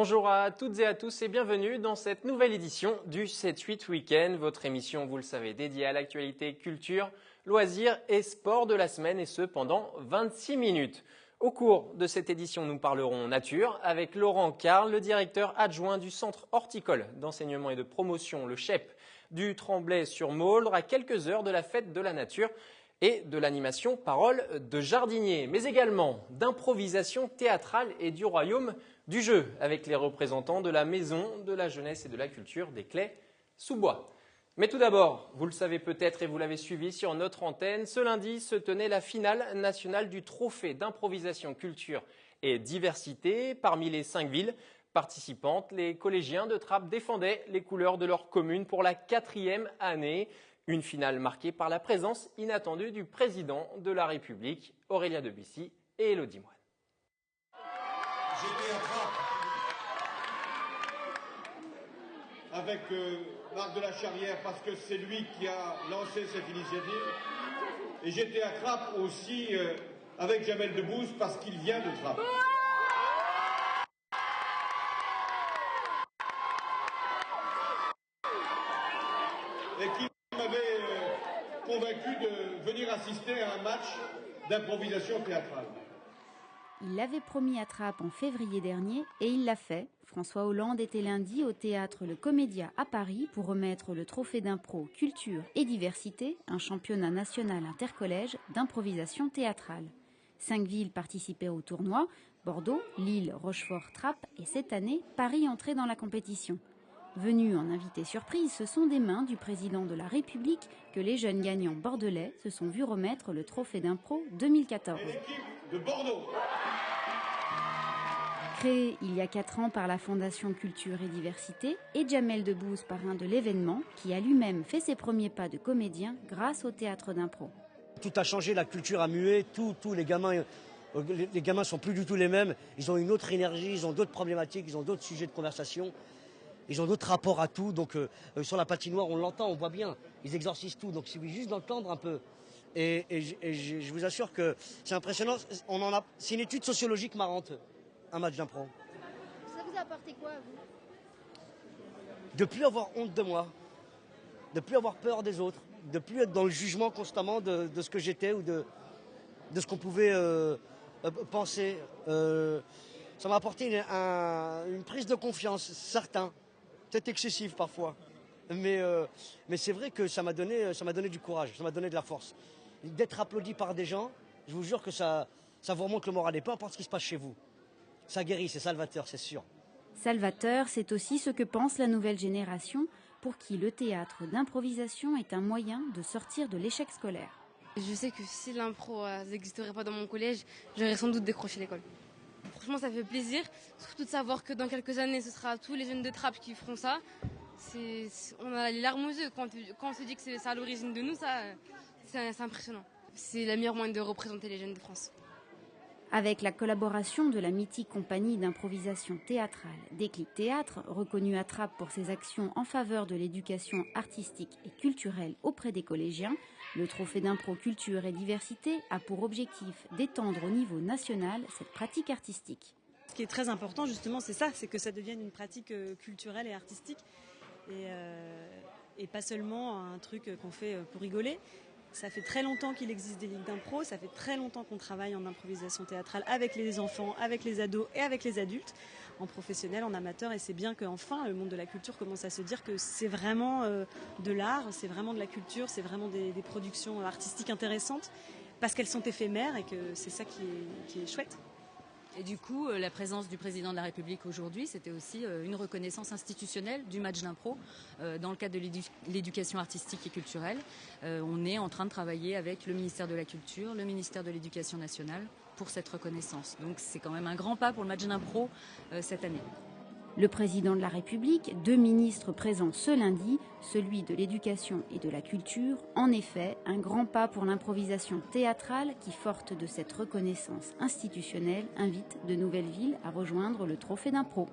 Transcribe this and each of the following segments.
Bonjour à toutes et à tous et bienvenue dans cette nouvelle édition du 7-8 Week-end, votre émission, vous le savez, dédiée à l'actualité culture, loisirs et sport de la semaine et ce pendant 26 minutes. Au cours de cette édition, nous parlerons nature avec Laurent Carle, le directeur adjoint du Centre horticole d'enseignement et de promotion, le CHEP, du Tremblay-sur-Mauldre, à quelques heures de la fête de la nature et de l'animation Parole de jardinier, mais également d'improvisation théâtrale et du royaume du jeu, avec les représentants de la Maison de la Jeunesse et de la Culture des Claix-sous-Bois. Mais tout d'abord, vous le savez peut-être et vous l'avez suivi sur notre antenne, ce lundi se tenait la finale nationale du trophée d'improvisation culture et diversité. Parmi les 5 villes participantes, les collégiens de Trappes défendaient les couleurs de leur commune pour la 4e année. Une finale marquée par la présence inattendue du président de la République, Aurélien Debussy et Élodie Moine. J'étais à Trappes avec Marc de la Charrière parce que c'est lui qui a lancé cette initiative. Et j'étais à Trappes aussi avec Jamel Debbouze parce qu'il vient de Trappes. Et qui m'avait convaincu de venir assister à un match d'improvisation théâtrale. Il l'avait promis à Trappes en février dernier et il l'a fait. François Hollande était lundi au théâtre Le Comédia à Paris pour remettre le trophée d'impro culture et diversité, un championnat national intercollège d'improvisation théâtrale. 5 villes participaient au tournoi, Bordeaux, Lille, Rochefort, Trappes et cette année, Paris entrait dans la compétition. Venus en invité surprise, ce sont des mains du président de la République que les jeunes gagnants bordelais se sont vus remettre le trophée d'impro 2014. Et l'équipe de Bordeaux. Créé il y a 4 ans par la Fondation Culture et Diversité et Jamel Debbouze, parrain de l'événement, qui a lui-même fait ses premiers pas de comédien grâce au théâtre d'impro. Tout a changé, la culture a mué, tous les gamins sont plus du tout les mêmes. Ils ont une autre énergie, ils ont d'autres problématiques, ils ont d'autres sujets de conversation. Ils ont d'autres rapports à tout, donc sur la patinoire on l'entend, on voit bien, ils exorcisent tout, donc il suffit juste d'entendre un peu. Et je vous assure que c'est impressionnant, c'est une étude sociologique marrante, un match d'impro. Ça vous a apporté quoi à vous? De plus avoir honte de moi, de plus avoir peur des autres, de plus être dans le jugement constamment de ce que j'étais ou de ce qu'on pouvait penser. Ça m'a apporté une prise de confiance, certain. Peut-être excessive parfois, mais c'est vrai que ça m'a donné du courage, ça m'a donné de la force. D'être applaudi par des gens, je vous jure que ça vous remonte le moral et peu importe ce qui se passe chez vous. Ça guérit, c'est salvateur, c'est sûr. Salvateur, c'est aussi ce que pense la nouvelle génération, pour qui le théâtre d'improvisation est un moyen de sortir de l'échec scolaire. Je sais que si l'impro n'existerait pas dans mon collège, j'aurais sans doute décroché l'école. Franchement, ça fait plaisir, surtout de savoir que dans quelques années, ce sera tous les jeunes de Trappes qui feront ça. On a les larmes aux yeux quand on se dit que c'est ça à l'origine de nous, c'est impressionnant. C'est la meilleure moyen de représenter les jeunes de France. Avec la collaboration de la mythique compagnie d'improvisation théâtrale Déclic Théâtre, reconnue à Trappes pour ses actions en faveur de l'éducation artistique et culturelle auprès des collégiens, le trophée d'impro culture et diversité a pour objectif d'étendre au niveau national cette pratique artistique. Ce qui est très important justement, c'est ça, c'est que ça devienne une pratique culturelle et artistique et pas seulement un truc qu'on fait pour rigoler. Ça fait très longtemps qu'il existe des ligues d'impro, ça fait très longtemps qu'on travaille en improvisation théâtrale avec les enfants, avec les ados et avec les adultes, en professionnel, en amateur, et c'est bien qu'enfin le monde de la culture commence à se dire que c'est vraiment de l'art, c'est vraiment de la culture, c'est vraiment des productions artistiques intéressantes, parce qu'elles sont éphémères et que c'est ça qui est chouette. Et du coup, la présence du président de la République aujourd'hui, c'était aussi une reconnaissance institutionnelle du match d'impro dans le cadre de l'éducation artistique et culturelle. On est en train de travailler avec le ministère de la Culture, le ministère de l'Éducation nationale pour cette reconnaissance. Donc c'est quand même un grand pas pour le match d'impro cette année. Le président de la République, 2 ministres présents ce lundi, celui de l'Éducation et de la Culture, en effet, un grand pas pour l'improvisation théâtrale qui, forte de cette reconnaissance institutionnelle, invite de nouvelles villes à rejoindre le trophée d'impro.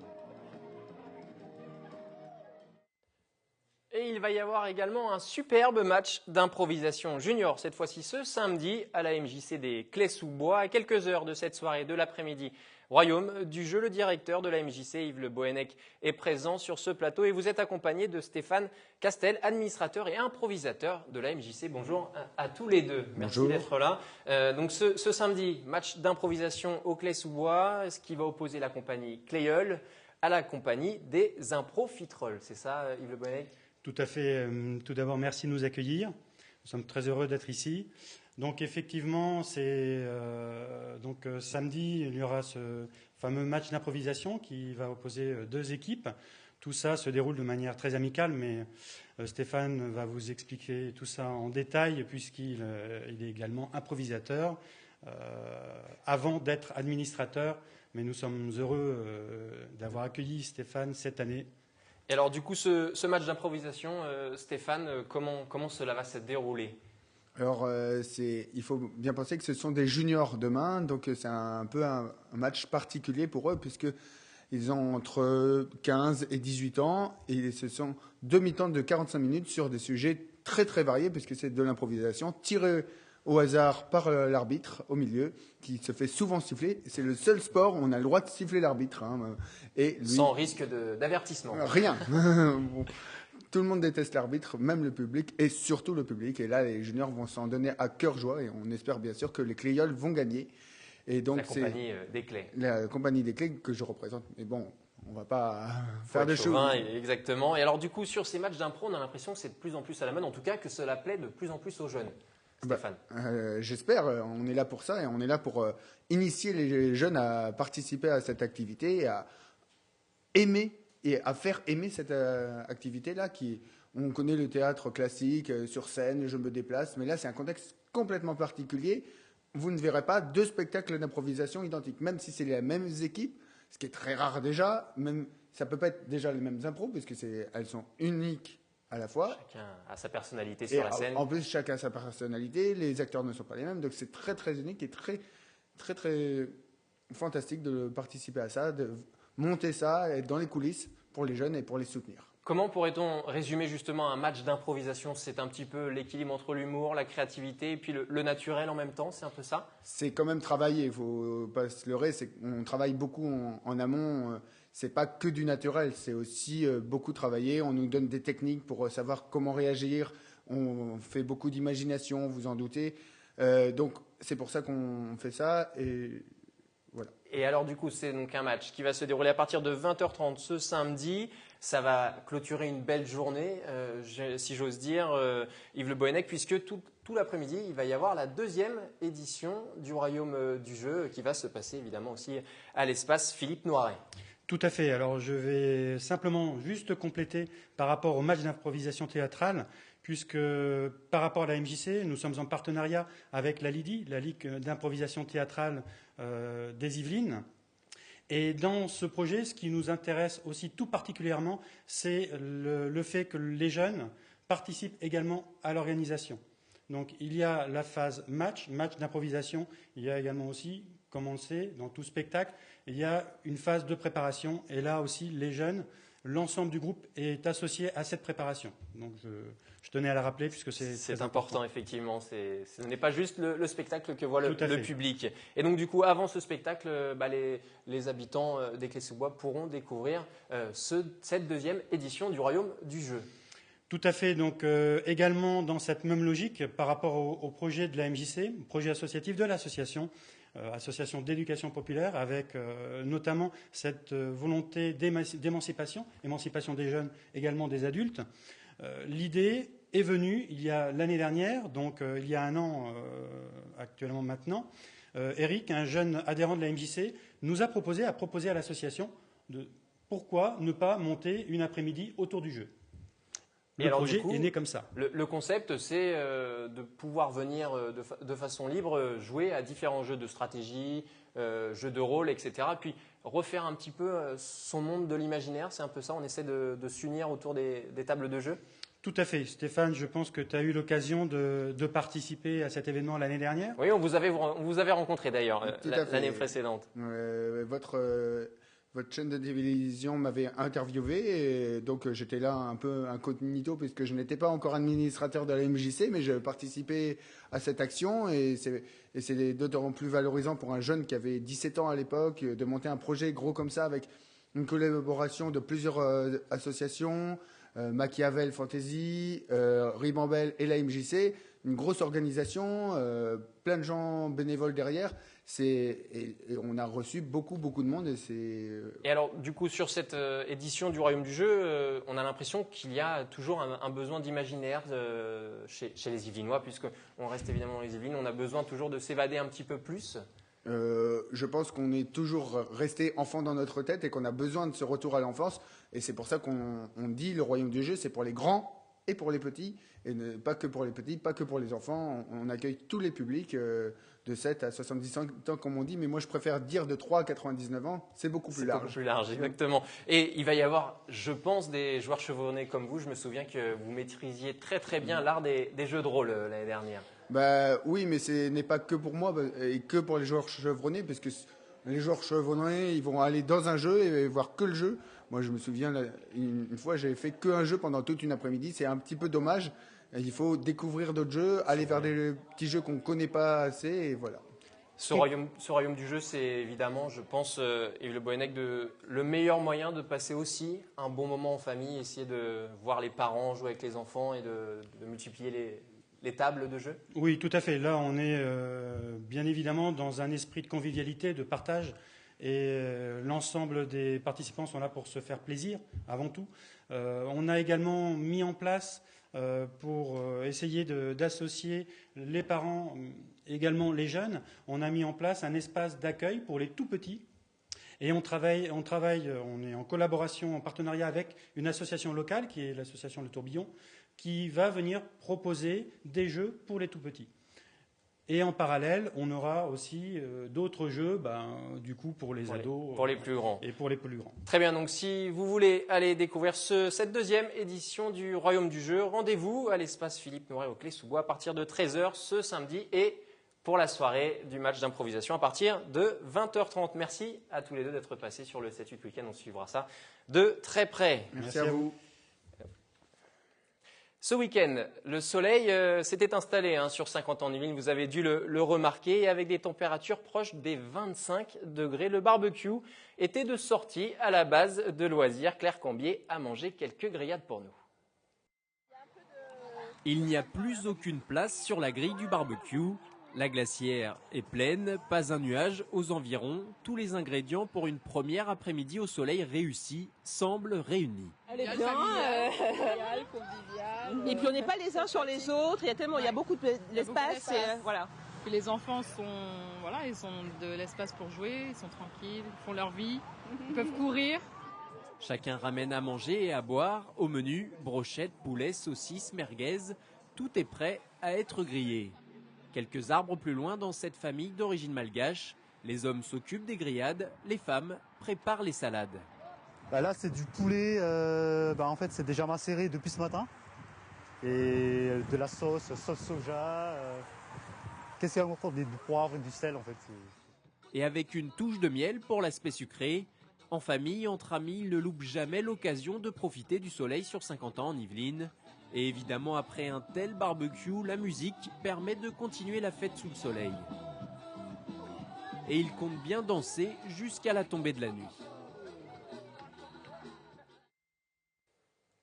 Et mais il va y avoir également un superbe match d'improvisation junior, cette fois-ci ce samedi à la MJC des Clés-sous-Bois. À quelques heures de cette soirée de l'après-midi, Royaume du jeu, le directeur de la MJC, Yves Le Bohennec, est présent sur ce plateau et vous êtes accompagné de Stéphane Castel, administrateur et improvisateur de la MJC. Bonjour à tous les deux. Merci d'être là. Donc ce samedi, match d'improvisation au Clés-sous-Bois, ce qui va opposer la compagnie Cléeul à la compagnie des Improfiterolles. C'est ça, Yves Le Bohennec? Tout à fait. Tout d'abord, merci de nous accueillir. Nous sommes très heureux d'être ici. Donc effectivement, samedi, il y aura ce fameux match d'improvisation qui va opposer deux équipes. Tout ça se déroule de manière très amicale, mais Stéphane va vous expliquer tout ça en détail puisqu'il est également improvisateur avant d'être administrateur. Mais nous sommes heureux d'avoir accueilli Stéphane cette année. Et alors du coup, ce match d'improvisation, Stéphane, comment cela va se dérouler? Alors, il faut bien penser que ce sont des juniors demain, donc c'est un peu un match particulier pour eux, puisqu'ils ont entre 15 et 18 ans, et ce sont deux mi-temps de 45 minutes sur des sujets très très variés, puisque c'est de l'improvisation, tiré au hasard par l'arbitre au milieu, qui se fait souvent siffler. C'est le seul sport où on a le droit de siffler l'arbitre. Sans risque d'avertissement. Rien. Tout le monde déteste l'arbitre, même le public, et surtout le public. Et là, les juniors vont s'en donner à cœur joie, et on espère bien sûr que les Cléoles vont gagner. Et donc, la compagnie des Clés. La compagnie des Clés que je représente. Mais bon, on ne va pas faire de choses. Exactement. Et alors, du coup, sur ces matchs d'impro, on a l'impression que c'est de plus en plus à la mode, en tout cas que cela plaît de plus en plus aux jeunes. Stéphane. J'espère. On est là pour ça, et on est là pour initier les jeunes à participer à cette activité, et à aimer et à faire aimer cette activité-là. On connaît le théâtre classique, sur scène, je me déplace, mais là c'est un contexte complètement particulier. Vous ne verrez pas deux spectacles d'improvisation identiques, même si c'est les mêmes équipes, ce qui est très rare déjà. Même, ça peut pas être déjà les mêmes impros, parce que elles sont uniques à la fois. Chacun a sa personnalité sur la scène. En plus, chacun a sa personnalité, les acteurs ne sont pas les mêmes, donc c'est très très unique et très très très fantastique de participer à ça, de monter ça, être dans les coulisses pour les jeunes et pour les soutenir. Comment pourrait-on résumer justement un match d'improvisation? C'est un petit peu l'équilibre entre l'humour, la créativité et puis le naturel en même temps, c'est un peu ça? C'est quand même travailler, il ne faut pas se leurrer, on travaille beaucoup en amont, c'est pas que du naturel, c'est aussi beaucoup travailler, on nous donne des techniques pour savoir comment réagir, on fait beaucoup d'imagination, vous en doutez, donc c'est pour ça qu'on fait ça et voilà. Et alors du coup, c'est donc un match qui va se dérouler à partir de 20h30 ce samedi. Ça va clôturer une belle journée, si j'ose dire, Yves Le Bohennec, puisque tout l'après-midi, il va y avoir la deuxième édition du Royaume du jeu qui va se passer évidemment aussi à l'espace Philippe Noiret. Tout à fait. Alors je vais simplement juste compléter par rapport au match d'improvisation théâtrale, puisque par rapport à la MJC, nous sommes en partenariat avec la LIDI, la Ligue d'improvisation théâtrale des Yvelines. Et dans ce projet, ce qui nous intéresse aussi tout particulièrement, c'est le fait que les jeunes participent également à l'organisation. Donc il y a la phase match d'improvisation, il y a également aussi, comme on le sait, dans tout spectacle, il y a une phase de préparation. Et là aussi, les jeunes, l'ensemble du groupe est associé à cette préparation. Donc je tenais à la rappeler puisque c'est important, effectivement. Ce n'est pas juste le spectacle que voit le public. Et donc du coup, avant ce spectacle, les habitants des Clés-sous-Bois pourront découvrir cette deuxième édition du Royaume du jeu. Tout à fait. Donc également dans cette même logique par rapport au projet de la MJC, projet associatif de l'association, association d'éducation populaire, avec notamment cette volonté d'émancipation, émancipation des jeunes, également des adultes. L'idée est venue il y a l'année dernière, donc il y a un an actuellement maintenant. Eric, un jeune adhérent de la MJC, nous a proposé à l'association de pourquoi ne pas monter une après-midi autour du jeu. Le projet est né comme ça. Le concept, c'est de pouvoir venir de façon libre jouer à différents jeux de stratégie, jeux de rôle, etc. Puis refaire un petit peu son monde de l'imaginaire, c'est un peu ça, on essaie de s'unir autour des tables de jeu. Tout à fait. Stéphane, je pense que tu as eu l'occasion de participer à cet événement l'année dernière. Oui, on vous avait rencontré d'ailleurs l'année précédente. votre chaîne de télévision m'avait interviewé, et donc j'étais là un peu incognito puisque je n'étais pas encore administrateur de la MJC, mais je participais à cette action et c'est d'autant plus valorisant pour un jeune qui avait 17 ans à l'époque de monter un projet gros comme ça avec une collaboration de plusieurs associations, Machiavel Fantasy, Ribambelle et la MJC, une grosse organisation, plein de gens bénévoles derrière. Et on a reçu beaucoup de monde. Et alors, du coup, sur cette édition du Royaume du Jeu, on a l'impression qu'il y a toujours un besoin d'imaginaire chez les Yvelinois, puisqu'on reste évidemment dans les Yvelines, on a besoin toujours de s'évader un petit peu plus. Je pense qu'on est toujours resté enfant dans notre tête et qu'on a besoin de ce retour à l'enfance. Et c'est pour ça qu'on dit le Royaume du Jeu, c'est pour les grands et pour les petits. Et pas que pour les petits, pas que pour les enfants. On accueille tous les publics de 7 à 70 ans, comme on dit. Mais moi, je préfère dire de 3 à 99 ans. C'est beaucoup plus large. C'est beaucoup plus large, exactement. Et il va y avoir, je pense, des joueurs chevronnés comme vous. Je me souviens que vous maîtrisiez très très bien l'art des jeux de rôle l'année dernière. Oui, mais ce n'est pas que pour moi et que pour les joueurs chevronnés, parce que les joueurs chevronnés, ils vont aller dans un jeu et voir que le jeu. Moi, je me souviens, une fois, j'avais fait qu'un jeu pendant toute une après-midi. C'est un petit peu dommage. Il faut découvrir d'autres jeux, aller vers des petits jeux qu'on ne connaît pas assez, et voilà. Ce royaume du jeu, c'est évidemment, je pense, Yves Le Bohennec, le meilleur moyen de passer aussi un bon moment en famille, essayer de voir les parents jouer avec les enfants et de multiplier les tables de jeu. Oui, tout à fait. Là, on est bien évidemment dans un esprit de convivialité, de partage. Et l'ensemble des participants sont là pour se faire plaisir, avant tout. On a également mis en place, pour essayer d'associer les parents, également les jeunes, on a mis en place un espace d'accueil pour les tout-petits. Et on est en collaboration, en partenariat avec une association locale, qui est l'association Le Tourbillon, qui va venir proposer des jeux pour les tout-petits. Et en parallèle, on aura aussi d'autres jeux, du coup, pour les ados. Pour les plus grands. Et pour les plus grands. Très bien, donc si vous voulez aller découvrir cette deuxième édition du Royaume du Jeu, rendez-vous à l'espace Philippe Noiret au Clé-sous-Bois à partir de 13h ce samedi et pour la soirée du match d'improvisation à partir de 20h30. Merci à tous les deux d'être passés sur le 7-8 Week-end, on suivra ça de très près. Merci à vous. Ce week-end, le soleil s'était installé sur 50 ans en Yvelines, vous avez dû le remarquer, et avec des températures proches des 25 degrés. Le barbecue était de sortie à la base de loisirs. Claire Cambier a mangé quelques grillades pour nous. Il n'y a plus aucune place sur la grille du barbecue. La glacière est pleine, pas un nuage aux environs. Tous les ingrédients pour une première après-midi au soleil réussie semblent réunis. Elle est bien, conviviale. Et puis on n'est pas les uns sur les autres, il y a beaucoup d'espace. Voilà. Puis les enfants ils ont de l'espace pour jouer, ils sont tranquilles, ils font leur vie, ils peuvent courir. Chacun ramène à manger et à boire. Au menu, brochettes, poulets, saucisses, merguez. Tout est prêt à être grillé. Quelques arbres plus loin dans cette famille d'origine malgache, les hommes s'occupent des grillades, les femmes préparent les salades. Là c'est du poulet, en fait c'est déjà macéré depuis ce matin. Et de la sauce soja, qu'est-ce qu'il y a encore, du poivre et du sel en fait. Et avec une touche de miel pour l'aspect sucré, en famille, entre amis, ils ne loupent jamais l'occasion de profiter du soleil sur 50 ans en Yvelines. Et évidemment, après un tel barbecue, la musique permet de continuer la fête sous le soleil. Et ils comptent bien danser jusqu'à la tombée de la nuit.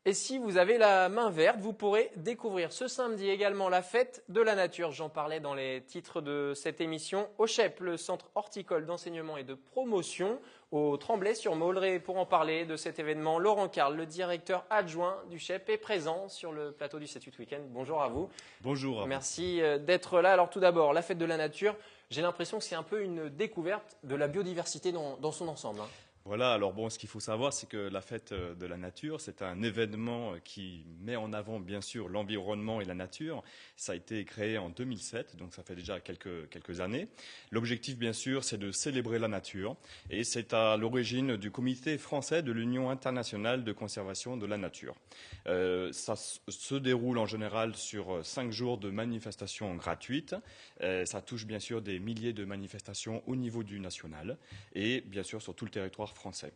Et si vous avez la main verte, vous pourrez découvrir ce samedi également la fête de la nature. J'en parlais dans les titres de cette émission. Au CHEP, le centre horticole d'enseignement et de promotion au Tremblay-sur-Maulrey. Pour en parler de cet événement, Laurent Carle, le directeur adjoint du CHEP, est présent sur le plateau du 7-8 Week-end. Bonjour à vous. Bonjour à vous. Merci d'être là. Alors tout d'abord, la fête de la nature, j'ai l'impression que c'est un peu une découverte de la biodiversité dans son ensemble. Voilà, alors ce qu'il faut savoir, c'est que la fête de la nature, c'est un événement qui met en avant, bien sûr, l'environnement et la nature. Ça a été créé en 2007, donc ça fait déjà quelques années. L'objectif, bien sûr, c'est de célébrer la nature. Et c'est à l'origine du comité français de l'Union internationale de conservation de la nature. Ça se déroule en général sur 5 jours de manifestations gratuites. Ça touche, bien sûr, des milliers de manifestations au niveau du national et, bien sûr, sur tout le territoire français.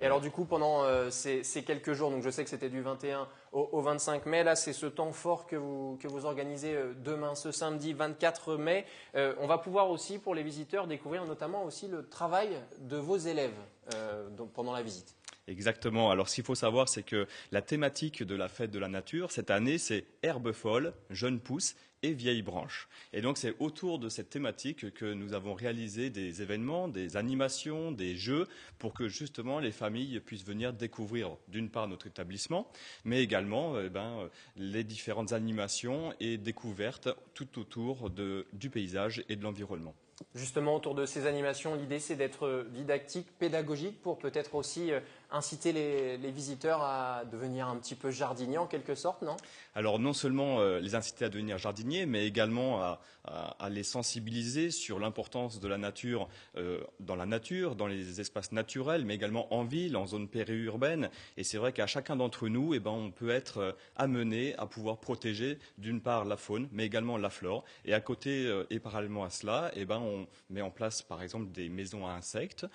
Et alors du coup, pendant ces quelques jours, donc je sais que c'était du 21 au 25 mai, là c'est ce temps fort que vous organisez demain, ce samedi 24 mai. On va pouvoir aussi, pour les visiteurs, découvrir notamment aussi le travail de vos élèves pendant la visite. Exactement. Alors, ce qu'il faut savoir, c'est que la thématique de la fête de la nature, cette année, c'est herbes folles, jeunes pousses et vieilles branches. Et donc, c'est autour de cette thématique que nous avons réalisé des événements, des animations, des jeux, pour que justement les familles puissent venir découvrir, d'une part, notre établissement, mais également les différentes animations et découvertes tout autour du paysage et de l'environnement. Justement, autour de ces animations, l'idée c'est d'être didactique, pédagogique, pour peut-être aussi inciter les visiteurs à devenir un petit peu jardiniers en quelque sorte, non? Alors non seulement les inciter à devenir jardiniers, mais également à les sensibiliser sur l'importance de la nature dans les espaces naturels, mais également en ville, en zone périurbaine. Et c'est vrai qu'à chacun d'entre nous, on peut être amené à pouvoir protéger d'une part la faune, mais également la flore. Et à côté et parallèlement à cela, on met en place par exemple des maisons à insectes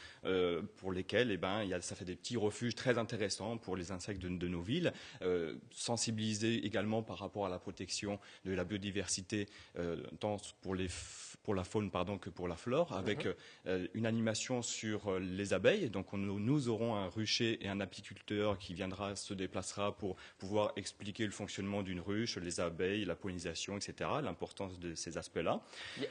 pour lesquelles ça fait des petits refuges très intéressants pour les insectes de nos villes. Sensibiliser également par rapport à la protection de la biodiversité, tant pour la faune que pour la flore, avec une animation sur les abeilles. Donc nous aurons un rucher et un apiculteur qui se déplacera pour pouvoir expliquer le fonctionnement d'une ruche, les abeilles, la pollinisation, etc., l'importance de ces aspects-là.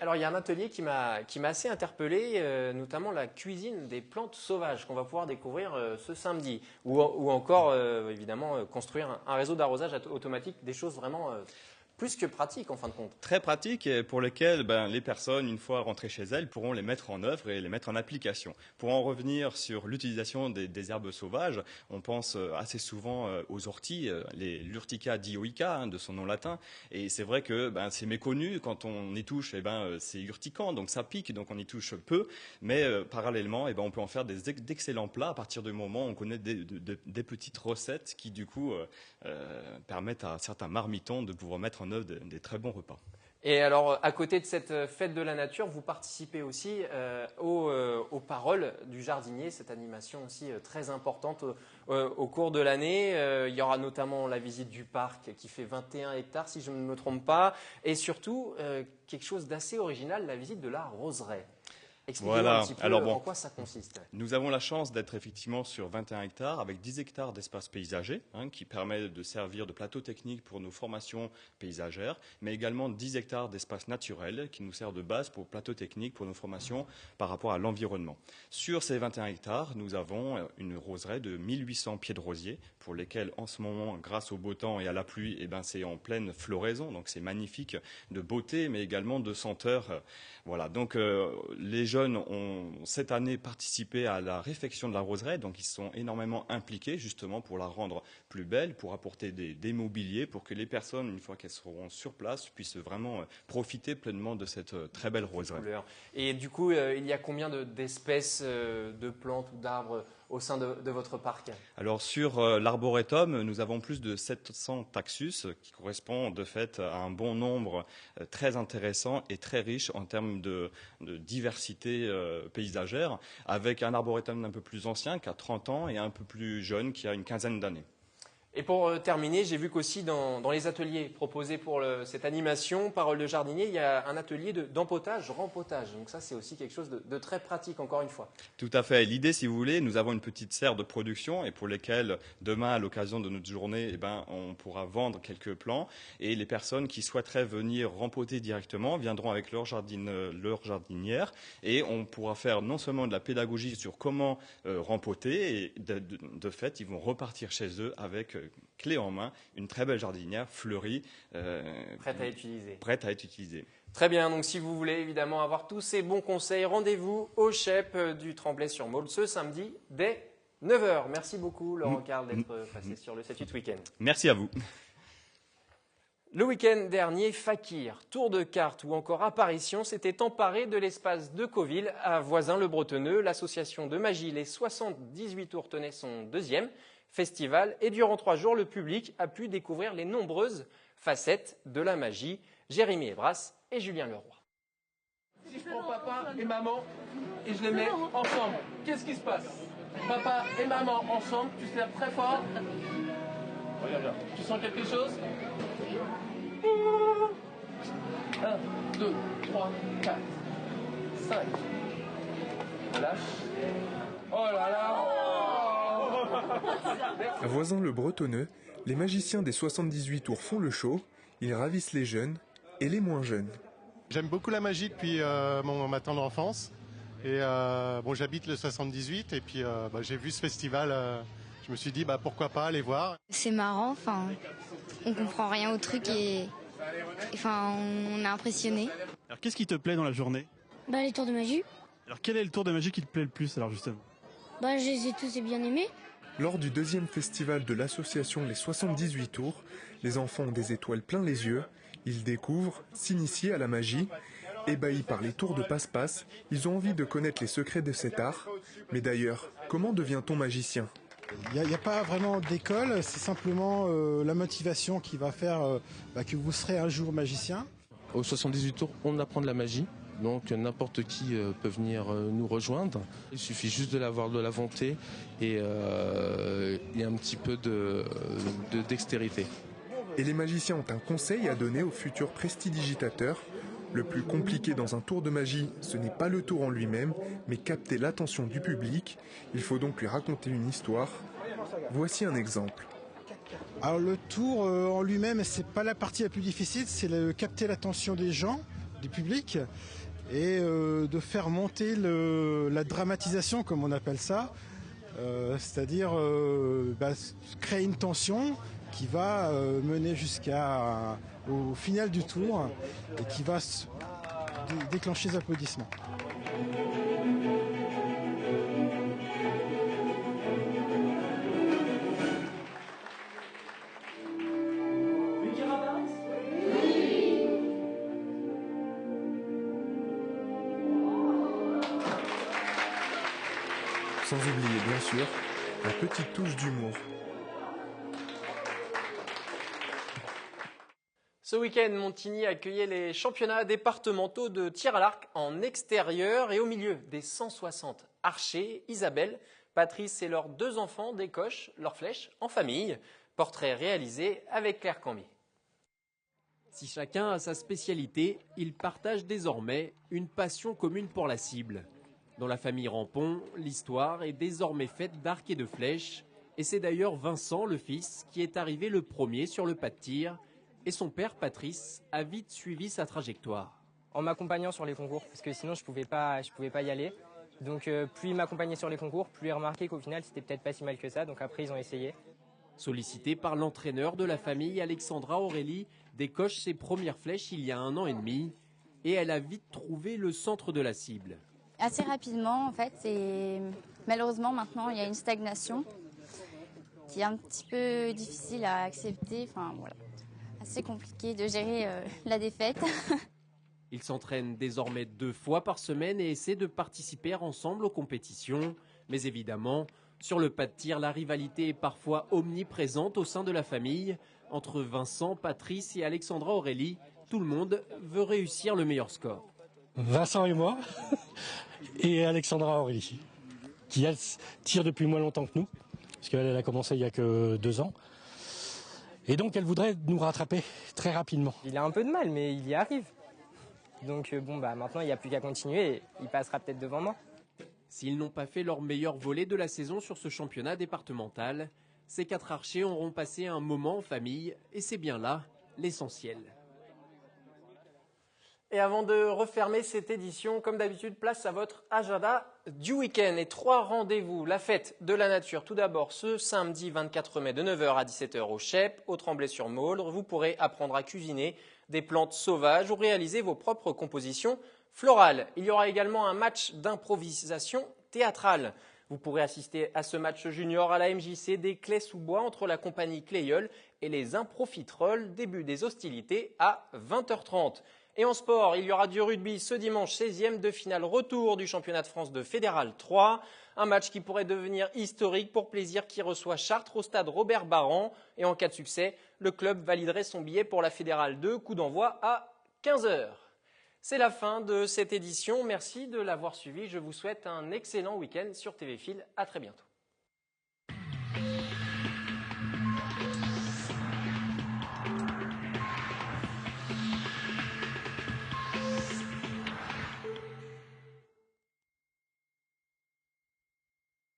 Alors il y a un atelier qui m'a assez interpellé, notamment la cuisine des plantes sauvages qu'on va pouvoir découvrir ce samedi, ou encore évidemment construire un réseau d'arrosage automatique, des choses vraiment plus que pratiques en fin de compte. Très pratiques et pour lesquelles les personnes, une fois rentrées chez elles, pourront les mettre en œuvre et les mettre en application. Pour en revenir sur l'utilisation des herbes sauvages, on pense assez souvent aux orties, l'Urtica dioica, de son nom latin. Et c'est vrai que c'est méconnu. Quand on y touche, c'est urticant, donc ça pique, donc on y touche peu. Mais parallèlement, on peut en faire d'excellents plats à partir du moment où on connaît des petites recettes qui, du coup, permettent à certains marmitons de pouvoir mettre en œuvre des très bons repas. Et alors, à côté de cette fête de la nature, vous participez aussi aux paroles du jardinier, cette animation aussi très importante au cours de l'année. Il y aura notamment la visite du parc qui fait 21 hectares, si je ne me trompe pas, et surtout quelque chose d'assez original, la visite de la roseraie. Expliquez-nous un petit peu en quoi ça consiste. Nous avons la chance d'être effectivement sur 21 hectares avec 10 hectares d'espace paysager qui permet de servir de plateau technique pour nos formations paysagères, mais également 10 hectares d'espace naturel qui nous sert de base pour plateau technique pour nos formations par rapport à l'environnement. Sur ces 21 hectares, nous avons une roseraie de 1800 pieds de rosier pour lesquels en ce moment, grâce au beau temps et à la pluie, c'est en pleine floraison, donc c'est magnifique de beauté, mais également de senteur. Voilà, donc les jeunes ont cette année participé à la réfection de la roseraie, donc ils sont énormément impliqués justement pour la rendre plus belle, pour apporter des mobiliers, pour que les personnes, une fois qu'elles seront sur place, puissent vraiment profiter pleinement de cette très belle roseraie. Et du coup, il y a combien d'espèces de plantes ou d'arbres au sein de votre parc? Alors sur l'arboretum, nous avons plus de 700 taxus qui correspondent de fait à un bon nombre très intéressant et très riche en termes de diversité paysagère, avec un arboretum un peu plus ancien qui a 30 ans et un peu plus jeune qui a une quinzaine d'années. Et pour terminer, j'ai vu qu'aussi dans les ateliers proposés pour cette animation Parole de jardinier, il y a un atelier d'empotage, rempotage. Donc ça, c'est aussi quelque chose de très pratique, encore une fois. Tout à fait. L'idée, si vous voulez, nous avons une petite serre de production et pour lesquelles, demain, à l'occasion de notre journée, on pourra vendre quelques plants. Et les personnes qui souhaiteraient venir rempoter directement viendront avec leur jardinière et on pourra faire non seulement de la pédagogie sur comment rempoter et de fait, ils vont repartir chez eux avec clé en main, une très belle jardinière fleurie. Prête à utiliser. Prête à être utilisée. Très bien, donc si vous voulez évidemment avoir tous ces bons conseils, rendez-vous au Chep du Tremblay-sur-Maule ce samedi dès 9h. Merci beaucoup Laurent Carl d'être passé sur le 7-8 Week-end. Merci à vous. Le week-end dernier, Fakir, tour de cartes ou encore apparition s'était emparé de l'espace de Cauville à Voisins-le-Bretonneux. L'association de magie Les 78 Tours tenait son deuxième festival et durant 3 jours, le public a pu découvrir les nombreuses facettes de la magie. Jérémy Ebras et Julien Leroy. Si je prends papa et maman et je les mets ensemble, qu'est-ce qui se passe? Papa et maman ensemble, tu serres très fort. Regarde là. Tu sens quelque chose? 1, 2, 3, 4, 5. Relâche. Oh là là! À Voisin le Bretonneux, les magiciens des 78 tours font le show. Ils ravissent les jeunes et les moins jeunes. J'aime beaucoup la magie depuis ma tendre enfance. Et j'habite le 78 et puis j'ai vu ce festival. Je me suis dit pourquoi pas aller voir. C'est marrant, on comprend rien au truc et on est impressionné. Alors qu'est-ce qui te plaît dans la journée? Les tours de magie. Alors quel est le tour de magie qui te plaît le plus alors justement? Je les ai tous bien aimés. Lors du 2e festival de l'association Les 78 Tours, les enfants ont des étoiles plein les yeux. Ils découvrent, s'initier à la magie. Ébahis par les tours de passe-passe, ils ont envie de connaître les secrets de cet art. Mais d'ailleurs, comment devient-on magicien? Il n'y a pas vraiment d'école, c'est simplement la motivation qui va faire que vous serez un jour magicien. Au 78 tours, on apprend de la magie, donc n'importe qui peut venir nous rejoindre. Il suffit juste de l'avoir de la volonté et un petit peu de dextérité. Et les magiciens ont un conseil à donner aux futurs prestidigitateurs. Le plus compliqué dans un tour de magie, ce n'est pas le tour en lui-même, mais capter l'attention du public. Il faut donc lui raconter une histoire. Voici un exemple. Alors le tour en lui-même, c'est pas la partie la plus difficile, c'est de capter l'attention des gens, du public, et de faire monter la dramatisation, comme on appelle ça, c'est-à-dire créer une tension qui va mener au final du tour et qui va déclencher les applaudissements. Sans oublier bien sûr la petite touche d'humour. Ce week-end, Montigny accueillait les championnats départementaux de tir à l'arc en extérieur et au milieu des 160 archers, Isabelle, Patrice et leurs 2 enfants décochent leurs flèches en famille. Portrait réalisé avec Claire Cambier. Si chacun a sa spécialité, ils partagent désormais une passion commune pour la cible. Dans la famille Rampon, l'histoire est désormais faite d'arcs et de flèches. Et c'est d'ailleurs Vincent, le fils, qui est arrivé le premier sur le pas de tir. Et son père, Patrice, a vite suivi sa trajectoire. En m'accompagnant sur les concours, parce que sinon je pouvais pas y aller. Donc plus il m'accompagnait sur les concours, plus il remarquait qu'au final c'était peut-être pas si mal que ça. Donc après ils ont essayé. Sollicité par l'entraîneur de la famille, Alexandra Aurélie décoche ses premières flèches il y a 1 an et demi. Et elle a vite trouvé le centre de la cible. Assez rapidement en fait, et malheureusement maintenant il y a une stagnation qui est un petit peu difficile à accepter. Assez compliqué de gérer la défaite. Ils s'entraînent désormais 2 fois par semaine et essaient de participer ensemble aux compétitions. Mais évidemment, sur le pas de tir, la rivalité est parfois omniprésente au sein de la famille. Entre Vincent, Patrice et Alexandra Aurélie, tout le monde veut réussir le meilleur score. Vincent et moi, et Alexandra Aurélie, qui elle tire depuis moins longtemps que nous, parce qu'elle a commencé il n'y a que 2 ans. Et donc elle voudrait nous rattraper très rapidement. Il a un peu de mal, mais il y arrive. Donc maintenant il n'y a plus qu'à continuer et il passera peut-être devant moi. S'ils n'ont pas fait leur meilleur volet de la saison sur ce championnat départemental, ces 4 archers auront passé un moment en famille et c'est bien là l'essentiel. Et avant de refermer cette édition, comme d'habitude, place à votre agenda du week-end. Et 3 rendez-vous. La fête de la nature, tout d'abord, ce samedi 24 mai de 9h à 17h au Chep, au Tremblay-sur-Mauldre. Vous pourrez apprendre à cuisiner des plantes sauvages ou réaliser vos propres compositions florales. Il y aura également un match d'improvisation théâtrale. Vous pourrez assister à ce match junior à la MJC des Clés-sous-Bois entre la compagnie Cléyeul et les Improfiterolles. Début des hostilités à 20h30. Et en sport, il y aura du rugby ce dimanche 16e de finale retour du championnat de France de Fédéral 3. Un match qui pourrait devenir historique pour Plaisir qui reçoit Chartres au stade Robert Barran. Et en cas de succès, le club validerait son billet pour la Fédérale 2, coup d'envoi à 15h. C'est la fin de cette édition. Merci de l'avoir suivi. Je vous souhaite un excellent week-end sur TV Fil. À très bientôt.